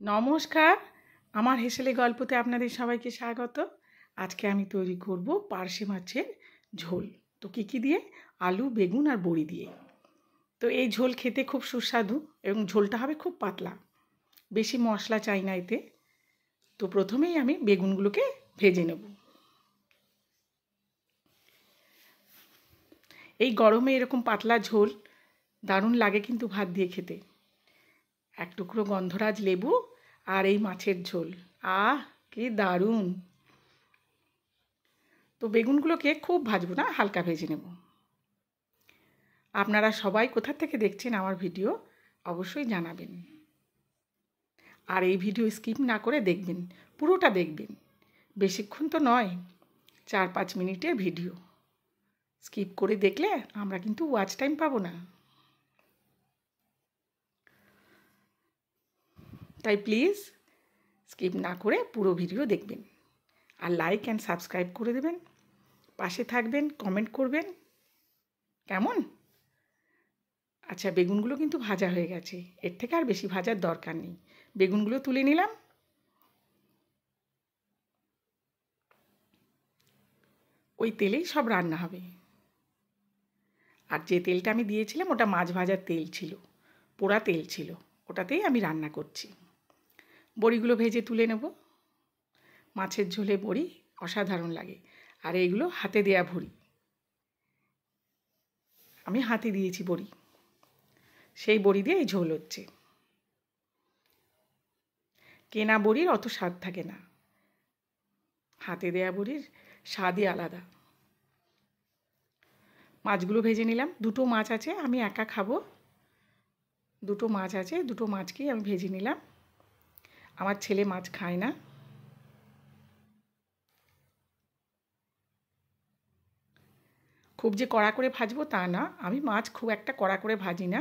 নমস্কার, আমার হেসেলে গল্পতে আপনাদের সবাইকে স্বাগত। আজকে আমি তৈরি করব পার্শে মাছের ঝোল। তো কী দিয়ে? আলু, বেগুন আর বড়ি দিয়ে। তো এই ঝোল খেতে খুব সুস্বাদু এবং ঝোলটা হবে খুব পাতলা, বেশি মশলা চাই না এতে। তো প্রথমেই আমি বেগুনগুলোকে ভেজে নেব। এই গরমে এরকম পাতলা ঝোল দারুণ লাগে কিন্তু ভাত দিয়ে খেতে। এক টুকরো গন্ধরাজ লেবু আর এই মাছের ঝোল, আহ কি দারুণ! তো বেগুনগুলোকে খুব ভাজবো না, হালকা ভেজে নেব। আপনারা সবাই কোথা থেকে দেখছেন আমার ভিডিও অবশ্যই জানাবেন। আর এই ভিডিও স্কিপ না করে দেখবেন, পুরোটা দেখবেন। বেশিক্ষণ তো নয়, 4-5 মিনিটের ভিডিও। স্কিপ করে দেখলে আমরা কিন্তু ওয়াচ টাইম পাবো না। তাই প্লিজ স্কিপ না করে পুরো ভিডিও দেখবেন আর লাইক অ্যান্ড সাবস্ক্রাইব করে দেবেন, পাশে থাকবেন, কমেন্ট করবেন। কেমন? আচ্ছা, বেগুনগুলো কিন্তু ভাজা হয়ে গেছে, এর থেকে আর বেশি ভাজার দরকার নেই। বেগুনগুলো তুলে নিলাম। ওই তেলেই সব রান্না হবে। আর যে তেলটা আমি দিয়েছিলাম ওটা মাছ ভাজার তেল ছিল, পোড়া তেল ছিল, ওটাতেই আমি রান্না করছি। বড়িগুলো ভেজে তুলে নেব। মাছের ঝোলে বড়ি অসাধারণ লাগে। আর এইগুলো হাতে দেয়া বড়ি, আমি হাতে দিয়েছি বড়ি, সেই বড়ি দিয়ে এই ঝোল হচ্ছে। কেনা বড়ির অত স্বাদ থাকে না, হাতে দেয়া বড়ির স্বাদই আলাদা। মাছগুলো ভেজে নিলাম। দুটো মাছ আছে, আমি একা খাবো। দুটো মাছ আছে, দুটো মাছকেই আমি ভেজে নিলাম। আমার ছেলে মাছ খায় না। খুব যে কড়া করে ভাজবো তা না, আমি মাছ খুব একটা কড়া করে ভাজি না,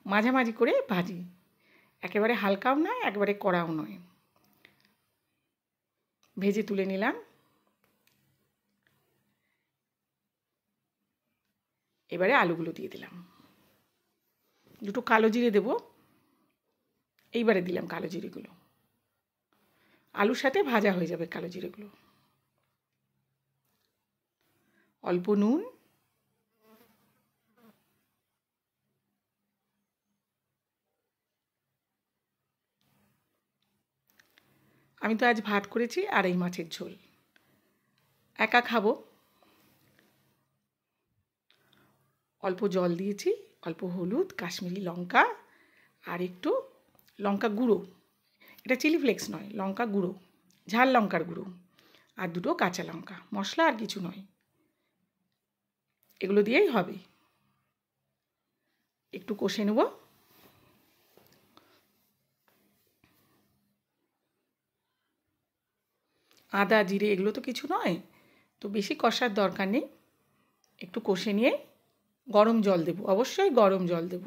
মাঝামাঝি করে ভাজি। একেবারে হালকাও নয়, একেবারে কড়াও নয়। ভেজে তুলে নিলাম। এবারে আলুগুলো দিয়ে দিলাম। দুটো কালো জিরে দেবো, এইবারে দিলাম কালো জিরেগুলো। আলুর সাথে ভাজা হয়ে যাবে কালো জিরেগুলো। অল্প নুন, আমি তো আজ ভাত করেছি আর এই মাছের ঝোল, একা খাবো। অল্প জল দিয়েছি, অল্প হলুদ, কাশ্মীরি লঙ্কা আর একটু লঙ্কা গুঁড়ো, এটা চিলি ফ্লেক্স নয়, লঙ্কা গুঁড়ো, ঝাল লঙ্কার গুঁড়ো, আর দুটো কাঁচা লঙ্কা। মশলা আর কিছু নয়, এগুলো দিয়েই হবে। একটু কষে নেব। আদা জিরে এগুলো তো কিছু নয়, তো বেশি কষার দরকার নেই। একটু কষে নিয়ে গরম জল দেব, অবশ্যই গরম জল দেব।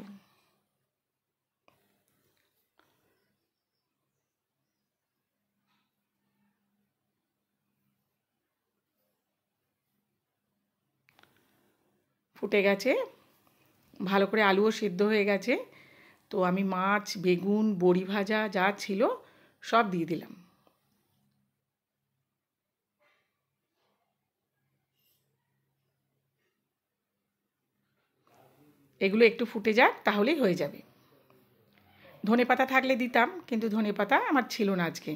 ফুটে গেছে, ভালো করে আলুও সিদ্ধ হয়ে গেছে। তো আমি মাছ, বেগুন, বড়ি ভাজা যা ছিল সব দিয়ে দিলাম। এগুলো একটু ফুটে যাক, তাহলেই হয়ে যাবে। ধনেপাতা থাকলে দিতাম, কিন্তু ধনেপাতা আমার ছিল না আজকে।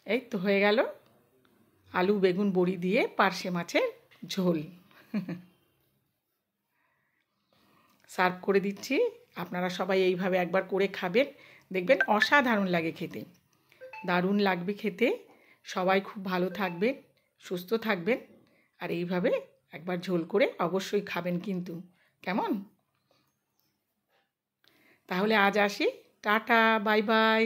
এই তো হয়ে গেল আলু, বেগুন, বড়ি দিয়ে পার্শে মাছের ঝোল। সার্ভ করে দিচ্ছি। আপনারা সবাই এইভাবে একবার করে খাবেন, দেখবেন অসাধারণ লাগে খেতে, দারুণ লাগবে খেতে। সবাই খুব ভালো থাকবেন, সুস্থ থাকবেন। আর এইভাবে একবার ঝোল করে অবশ্যই খাবেন কিন্তু। কেমন? তাহলে আজ আসি, টাটা, বাই বাই।